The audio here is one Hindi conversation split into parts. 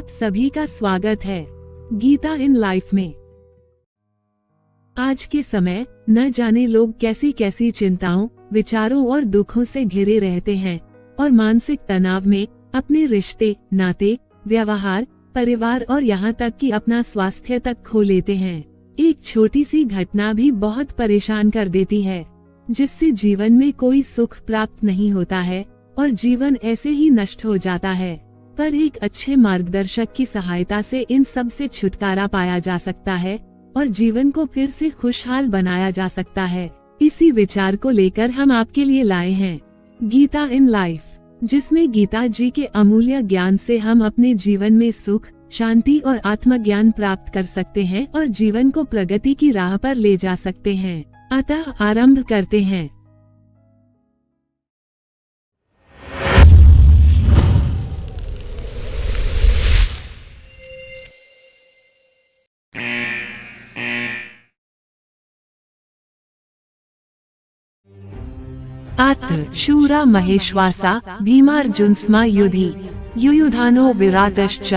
आप सभी का स्वागत है गीता इन लाइफ में। आज के समय न जाने लोग कैसी कैसी चिंताओं, विचारों और दुखों से घिरे रहते हैं और मानसिक तनाव में अपने रिश्ते, नाते, व्यवहार, परिवार और यहाँ तक कि अपना स्वास्थ्य तक खो लेते हैं। एक छोटी सी घटना भी बहुत परेशान कर देती है, जिससे जीवन में कोई सुख प्राप्त नहीं होता है और जीवन ऐसे ही नष्ट हो जाता है। पर एक अच्छे मार्गदर्शक की सहायता से इन सब से छुटकारा पाया जा सकता है और जीवन को फिर से खुशहाल बनाया जा सकता है। इसी विचार को लेकर हम आपके लिए लाए हैं गीता इन लाइफ, जिसमें गीता जी के अमूल्य ज्ञान से हम अपने जीवन में सुख, शांति और आत्मज्ञान प्राप्त कर सकते हैं और जीवन को प्रगति की राह पर ले जा सकते हैं। अतः आरंभ करते हैं। अत्र शूरा महेश्वासा भीमार्जुनस्मा युधि युयुधानो विराटश्च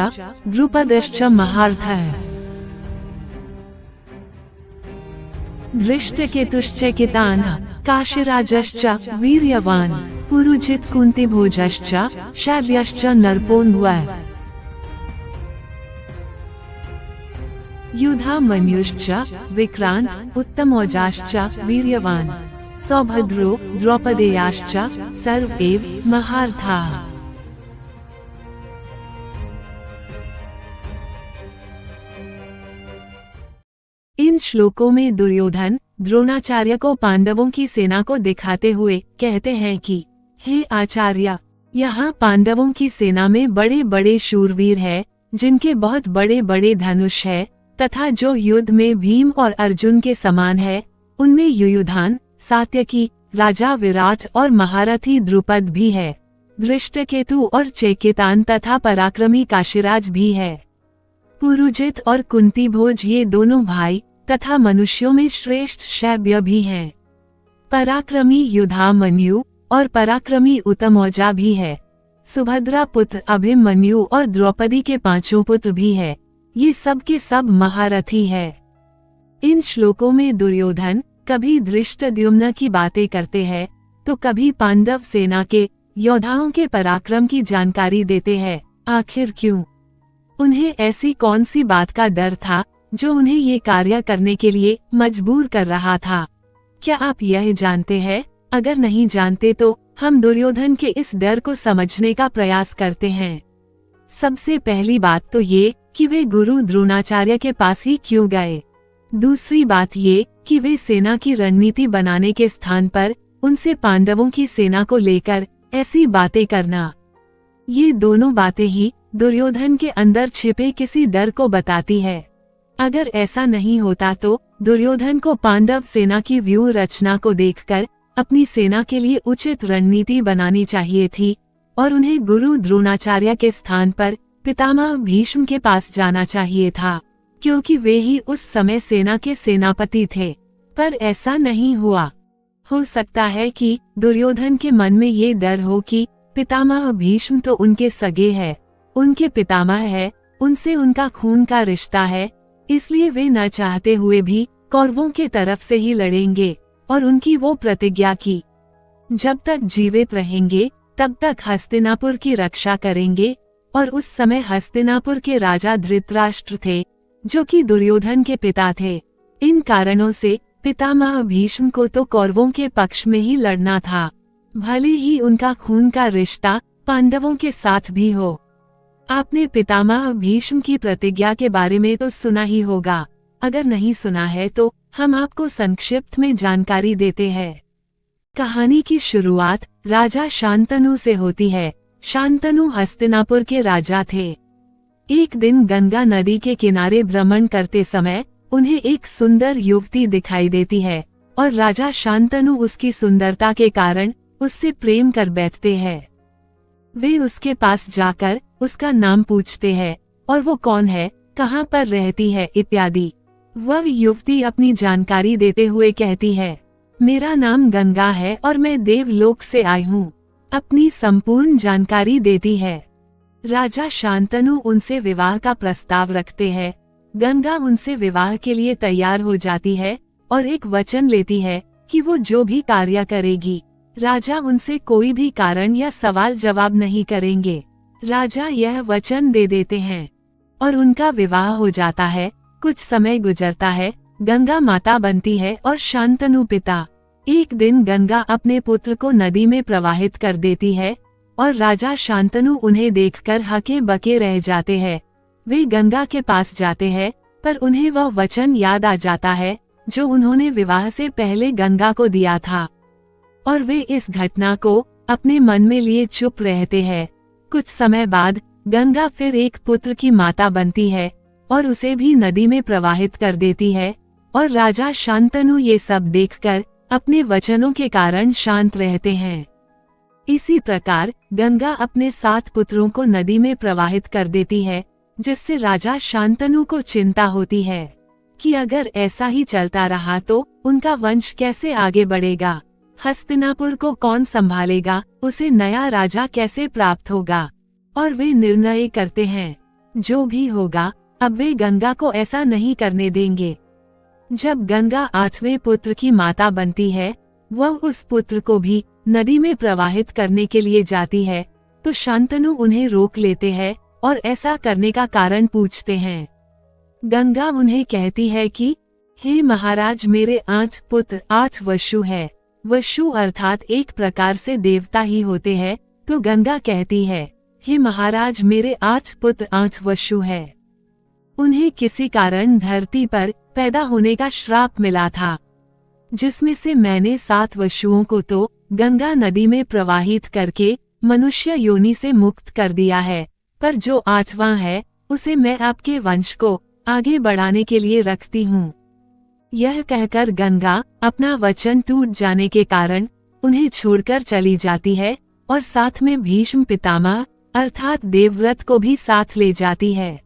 द्रुपदश्च महारथः दृष्टकेतुश्च काशीराजश्च वीर्यवान् पुरुजित कुन्तिभोजश्च शैब्यश्च नरपोन्वः युधामन्युश्च विक्रांत उत्तमौजाश्च वीर्यवान् सौभद्रो द्रौपदेयाश्च सर्वैव महारथाः। इन श्लोकों में दुर्योधन द्रोणाचार्य को पांडवों की सेना को दिखाते हुए कहते हैं कि हे आचार्य, यहाँ पांडवों की सेना में बड़े बड़े शूरवीर हैं, जिनके बहुत बड़े बड़े धनुष है, तथा जो युद्ध में भीम और अर्जुन के समान है। उनमें युयुधान, सात्यकी, राजा विराट और महारथी द्रुपद भी है। दृष्टकेतु और चेकितान तथा पराक्रमी काशीराज भी है। पुरुजित और कुंतीभोज ये दोनों भाई तथा मनुष्यों में श्रेष्ठ शैब्य भी हैं। पराक्रमी युधामन्यु और पराक्रमी उत्तमौजा भी है। सुभद्रा पुत्र अभिमन्यु और द्रौपदी के 5 पुत्र भी है। ये सब के सब महारथी है। इन श्लोकों में दुर्योधन कभी धृष्टद्युम्न की बातें करते हैं तो कभी पांडव सेना के योद्धाओं के पराक्रम की जानकारी देते हैं। आखिर क्यों? उन्हें ऐसी कौन सी बात का डर था जो उन्हें ये कार्य करने के लिए मजबूर कर रहा था? क्या आप यह जानते हैं? अगर नहीं जानते तो हम दुर्योधन के इस डर को समझने का प्रयास करते हैं। सबसे पहली बात तो ये कि वे गुरु द्रोणाचार्य के पास ही क्यों गए। दूसरी बात ये कि वे सेना की रणनीति बनाने के स्थान पर उनसे पांडवों की सेना को लेकर ऐसी बातें करना, ये दोनों बातें ही दुर्योधन के अंदर छिपे किसी डर को बताती है। अगर ऐसा नहीं होता तो दुर्योधन को पांडव सेना की व्यूह रचना को देखकर अपनी सेना के लिए उचित रणनीति बनानी चाहिए थी और उन्हें गुरु द्रोणाचार्य के स्थान पर पितामह भीष्म के पास जाना चाहिए था, क्योंकि वे ही उस समय सेना के सेनापति थे। पर ऐसा नहीं हुआ। हो सकता है कि दुर्योधन के मन में ये डर हो कि पितामह भीष्म तो उनके सगे हैं, उनके पितामह है, उनसे उनका खून का रिश्ता है, इसलिए वे न चाहते हुए भी कौरवों के तरफ से ही लड़ेंगे और उनकी वो प्रतिज्ञा की जब तक जीवित रहेंगे तब तक हस्तिनापुर की रक्षा करेंगे। और उस समय हस्तिनापुर के राजा धृतराष्ट्र थे, जो कि दुर्योधन के पिता थे। इन कारणों से पितामह भीष्म को तो कौरवों के पक्ष में ही लड़ना था, भले ही उनका खून का रिश्ता पांडवों के साथ भी हो। आपने पितामह भीष्म की प्रतिज्ञा के बारे में तो सुना ही होगा। अगर नहीं सुना है तो हम आपको संक्षिप्त में जानकारी देते हैं। कहानी की शुरुआत राजा शांतनु से होती है। शांतनु हस्तिनापुर के राजा थे। एक दिन गंगा नदी के किनारे भ्रमण करते समय उन्हें एक सुंदर युवती दिखाई देती है और राजा शांतनु उसकी सुंदरता के कारण उससे प्रेम कर बैठते हैं। वे उसके पास जाकर उसका नाम पूछते हैं और वो कौन है, कहाँ पर रहती है इत्यादि। वह युवती अपनी जानकारी देते हुए कहती है, मेरा नाम गंगा है और मैं देवलोक से आई हूँ। अपनी संपूर्ण जानकारी देती है। राजा शांतनु उनसे विवाह का प्रस्ताव रखते हैं। गंगा उनसे विवाह के लिए तैयार हो जाती है और एक वचन लेती है कि वो जो भी कार्य करेगी, राजा उनसे कोई भी कारण या सवाल जवाब नहीं करेंगे। राजा यह वचन दे देते हैं और उनका विवाह हो जाता है। कुछ समय गुजरता है, गंगा माता बनती है और शांतनु पिता। एक दिन गंगा अपने पुत्र को नदी में प्रवाहित कर देती है और राजा शांतनु उन्हें देखकर हके बके रह जाते हैं। वे गंगा के पास जाते हैं, पर उन्हें वह वचन याद आ जाता है जो उन्होंने विवाह से पहले गंगा को दिया था, और वे इस घटना को अपने मन में लिए चुप रहते हैं। कुछ समय बाद गंगा फिर एक पुत्र की माता बनती है और उसे भी नदी में प्रवाहित कर देती है, और राजा शांतनु ये सब देखकर अपने वचनों के कारण शांत रहते हैं। इसी प्रकार गंगा अपने 7 पुत्रों को नदी में प्रवाहित कर देती है, जिससे राजा शांतनु को चिंता होती है कि अगर ऐसा ही चलता रहा तो उनका वंश कैसे आगे बढ़ेगा, हस्तिनापुर को कौन संभालेगा, उसे नया राजा कैसे प्राप्त होगा। और वे निर्णय करते हैं, जो भी होगा अब वे गंगा को ऐसा नहीं करने देंगे। जब गंगा 8वें पुत्र की माता बनती है, वह उस पुत्र को भी नदी में प्रवाहित करने के लिए जाती है, तो शांतनु उन्हें रोक लेते हैं और ऐसा करने का कारण पूछते हैं। गंगा उन्हें कहती है कि हे महाराज, मेरे 8 पुत्र 8 वशु है। वशु अर्थात एक प्रकार से देवता ही होते हैं। तो गंगा कहती है, हे महाराज, मेरे 8 पुत्र 8 वशु है। उन्हें किसी कारण धरती पर पैदा होने का श्राप मिला था, जिसमें से मैंने 7 वशुओं को तो गंगा नदी में प्रवाहित करके मनुष्य योनि से मुक्त कर दिया है, पर जो 8वां है उसे मैं आपके वंश को आगे बढ़ाने के लिए रखती हूँ। यह कहकर गंगा अपना वचन टूट जाने के कारण उन्हें छोड़कर चली जाती है और साथ में भीष्म पितामह अर्थात देवव्रत को भी साथ ले जाती है।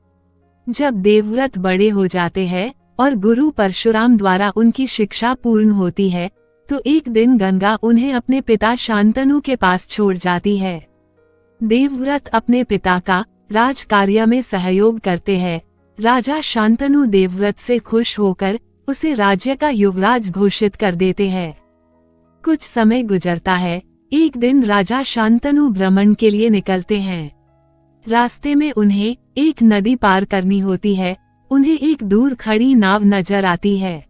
जब देवव्रत बड़े हो जाते हैं और गुरु परशुराम द्वारा उनकी शिक्षा पूर्ण होती है, तो एक दिन गंगा उन्हें अपने पिता शांतनु के पास छोड़ जाती है। देवव्रत अपने पिता का राज कार्य में सहयोग करते हैं। राजा शांतनु देवव्रत से खुश होकर उसे राज्य का युवराज घोषित कर देते हैं। कुछ समय गुजरता है। एक दिन राजा शांतनु भ्रमण के लिए निकलते हैं। रास्ते में उन्हें एक नदी पार करनी होती है। उन्हें एक दूर खड़ी नाव नजर आती है।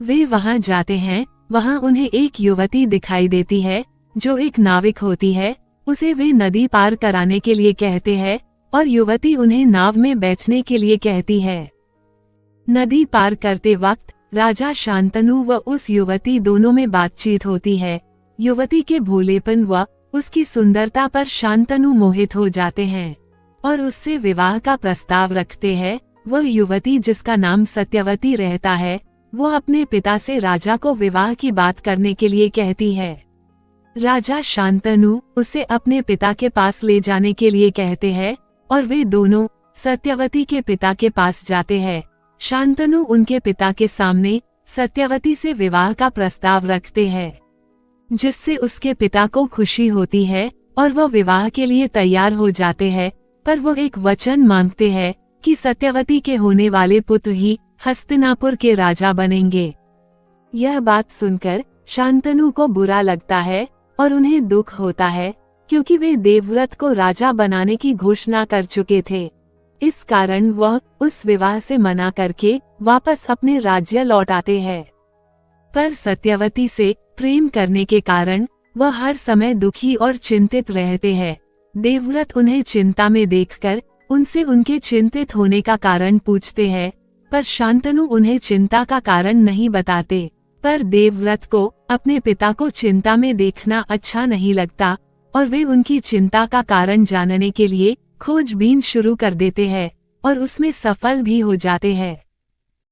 वे वहां जाते हैं। वहां उन्हें एक युवती दिखाई देती है जो एक नाविक होती है। उसे वे नदी पार कराने के लिए कहते हैं और युवती उन्हें नाव में बैठने के लिए कहती है। नदी पार करते वक्त राजा शांतनु व उस युवती दोनों में बातचीत होती है। युवती के भोलेपन व उसकी सुंदरता पर शांतनु मोहित हो जाते हैं और उससे विवाह का प्रस्ताव रखते हैं। वह युवती, जिसका नाम सत्यवती रहता है, वो अपने पिता से राजा को विवाह की बात करने के लिए कहती है। राजा शांतनु उसे अपने पिता के पास ले जाने के लिए कहते हैं और वे दोनों सत्यवती के पिता के पास जाते हैं। शांतनु उनके पिता के सामने सत्यवती से विवाह का प्रस्ताव रखते हैं, जिससे उसके पिता को खुशी होती है और वह विवाह के लिए तैयार हो जाते हैं। पर वो एक वचन मांगते हैं कि सत्यवती के होने वाले पुत्र ही हस्तिनापुर के राजा बनेंगे। यह बात सुनकर शांतनु को बुरा लगता है और उन्हें दुख होता है, क्योंकि वे देवव्रत को राजा बनाने की घोषणा कर चुके थे। इस कारण वह उस विवाह से मना करके वापस अपने राज्य लौट आते हैं। पर सत्यवती से प्रेम करने के कारण वह हर समय दुखी और चिंतित रहते हैं। देवव्रत उन्हें चिंता में देखकर उनसे उनके चिंतित होने का कारण पूछते हैं, पर शांतनु उन्हें चिंता का कारण नहीं बताते। पर देवव्रत को अपने पिता को चिंता में देखना अच्छा नहीं लगता और वे उनकी चिंता का कारण जानने के लिए खोजबीन शुरू कर देते हैं और उसमें सफल भी हो जाते हैं।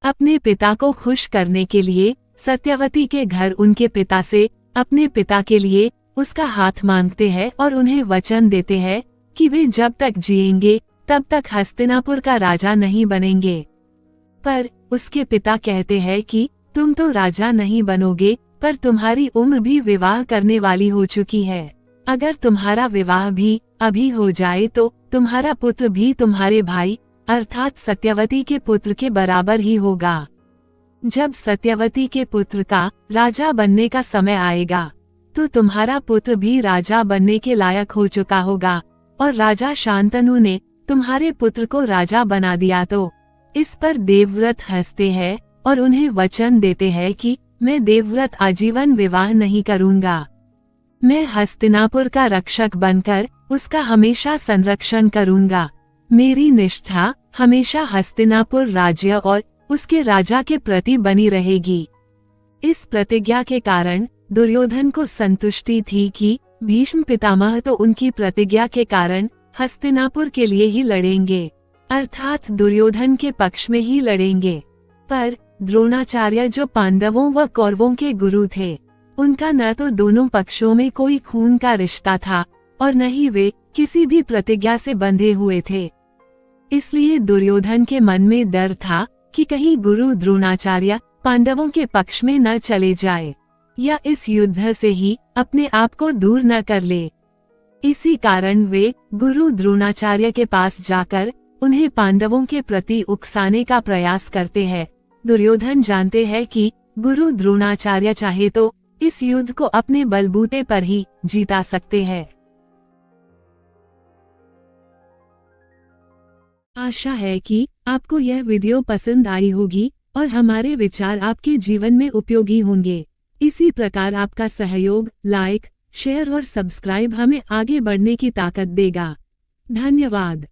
अपने पिता को खुश करने के लिए सत्यवती के घर उनके पिता से अपने पिता के लिए उसका हाथ मांगते हैं और उन्हें वचन देते हैं कि वे जब तक जिएंगे तब तक हस्तिनापुर का राजा नहीं बनेंगे। पर उसके पिता कहते हैं कि तुम तो राजा नहीं बनोगे, पर तुम्हारी उम्र भी विवाह करने वाली हो चुकी है। अगर तुम्हारा विवाह भी अभी हो जाए तो तुम्हारा पुत्र भी तुम्हारे भाई अर्थात सत्यवती के पुत्र के बराबर ही होगा। जब सत्यवती के पुत्र का राजा बनने का समय आएगा तो तुम्हारा पुत्र भी राजा बनने के लायक हो चुका होगा और राजा शांतनु ने तुम्हारे पुत्र को राजा बना दिया। तो इस पर देवव्रत हंसते हैं और उन्हें वचन देते हैं कि मैं देवव्रत आजीवन विवाह नहीं करूंगा। मैं हस्तिनापुर का रक्षक बनकर उसका हमेशा संरक्षण करूंगा। मेरी निष्ठा हमेशा हस्तिनापुर राज्य और उसके राजा के प्रति बनी रहेगी। इस प्रतिज्ञा के कारण दुर्योधन को संतुष्टि थी कि भीष्म पितामह तो उनकी प्रतिज्ञा के कारण हस्तिनापुर के लिए ही लड़ेंगे, अर्थात दुर्योधन के पक्ष में ही लड़ेंगे। पर द्रोणाचार्य जो पांडवों व कौरवों के गुरु थे, उनका न तो दोनों पक्षों में कोई खून का रिश्ता था और न ही वे किसी भी प्रतिज्ञा से बंधे हुए थे। इसलिए दुर्योधन के मन में डर था कि कहीं गुरु द्रोणाचार्य पांडवों के पक्ष में न चले जाए या इस युद्ध से ही अपने आप को दूर न कर ले। इसी कारण वे गुरु द्रोणाचार्य के पास जाकर उन्हें पांडवों के प्रति उकसाने का प्रयास करते हैं। दुर्योधन जानते हैं कि गुरु द्रोणाचार्य चाहे तो इस युद्ध को अपने बलबूते पर ही जीता सकते हैं। आशा है कि आपको यह वीडियो पसंद आई होगी और हमारे विचार आपके जीवन में उपयोगी होंगे। इसी प्रकार आपका सहयोग, लाइक, शेयर और सब्सक्राइब हमें आगे बढ़ने की ताकत देगा। धन्यवाद।